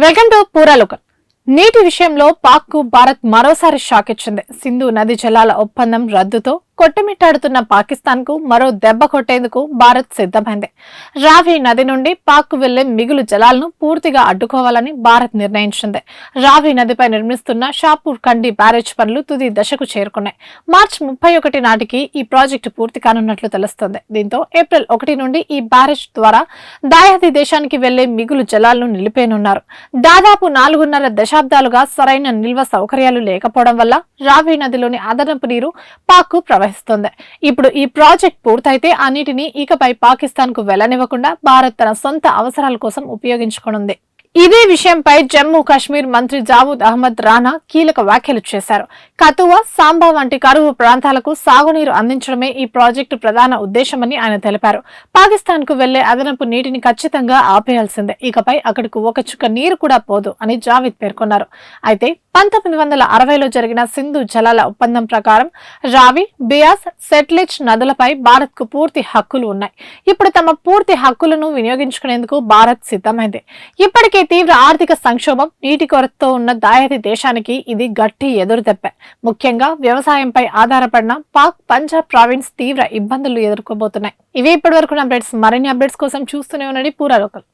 Welcome to పూరాలోకల్. నీటి విషయంలో పాక్ కు భారత్ మరోసారి షాక్ ఇచ్చింది. సింధు నది జలాల ఒప్పందం రద్దుతో కొట్టుమిట్టాడుతున్న పాకిస్తాన్ కు మరో దెబ్బ కొట్టేందుకు భారత్ సిద్ధమైంది. రావి నది నుండి పాక్ కు వెళ్లే మిగులు జలాలను పూర్తిగా అడ్డుకోవాలని భారత్ నిర్ణయించింది. రావి నదిపై నిర్మిస్తున్న షాపూర్ కండి బ్యారేజ్ పనులు తుది దశకు చేరుకున్నాయి. మార్చి 31 నాటికి ఈ ప్రాజెక్టు పూర్తి కానున్నట్లు తెలుస్తోంది. దీంతో ఏప్రిల్ 1 నుండి ఈ బ్యారేజ్ ద్వారా దాయాది దేశానికి వెళ్లే మిగులు జలాలను నిలిపేనున్నారు. దాదాపు 4.5 దశాబ్దాలుగా సరైన నిల్వ సౌకర్యాలు లేకపోవడం వల్ల రావి నదిలోని అదనపు నీరు పాక్ కు ప్రవహిస్తోంది. ఇప్పుడు ఈ ప్రాజెక్ట్ పూర్తయితే ఆ నీటిని ఇకపై పాకిస్తాన్ కు వెళ్లనివ్వకుండా భారత్ తన సొంత అవసరాల కోసం ఉపయోగించుకోనుంది. ఇదే విషయంపై జమ్మూ కాశ్మీర్ మంత్రి జావూద్ అహ్మద్ రానా కీలక వ్యాఖ్యలు చేశారు. కతువా, సాంబా వంటి కరువు ప్రాంతాలకు సాగునీరు అందించడమే ఈ ప్రాజెక్టు ప్రధాన ఉద్దేశమని ఆయన తెలిపారు. పాకిస్తాన్ కు వెళ్లే అదనపు నీటిని ఖచ్చితంగా ఆపేయాల్సిందే. ఇకపై అక్కడకు ఒక చుక్క నీరు కూడా పోదు అని జావీద్ పేర్కొన్నారు. అయితే 1960లో జరిగిన సింధు జలాల ఒప్పందం ప్రకారం రావి, బియాస్, సెట్లెజ్ నదులపై భారత్ కు పూర్తి హక్కులు ఉన్నాయి. ఇప్పుడు తమ పూర్తి హక్కులను వినియోగించుకునేందుకు భారత్ సిద్ధమైంది. ఇప్పటికే తీవ్ర ఆర్థిక సంక్షోభం, నీటి కొరతతో ఉన్న దాయాది దేశానికి ఇది గట్టి ఎదురుదెబ్బ. ముఖ్యంగా వ్యవసాయంపై ఆధారపడిన పాక్ పంజాబ్ ప్రావిన్స్ తీవ్ర ఇబ్బందులు ఎదుర్కోబోతున్నాయి. ఇవి ఇప్పటివరకు అప్డేట్స్. మరిన్ని అప్డేట్స్ కోసం చూస్తూనే ఉండండి పూరాలోకల్.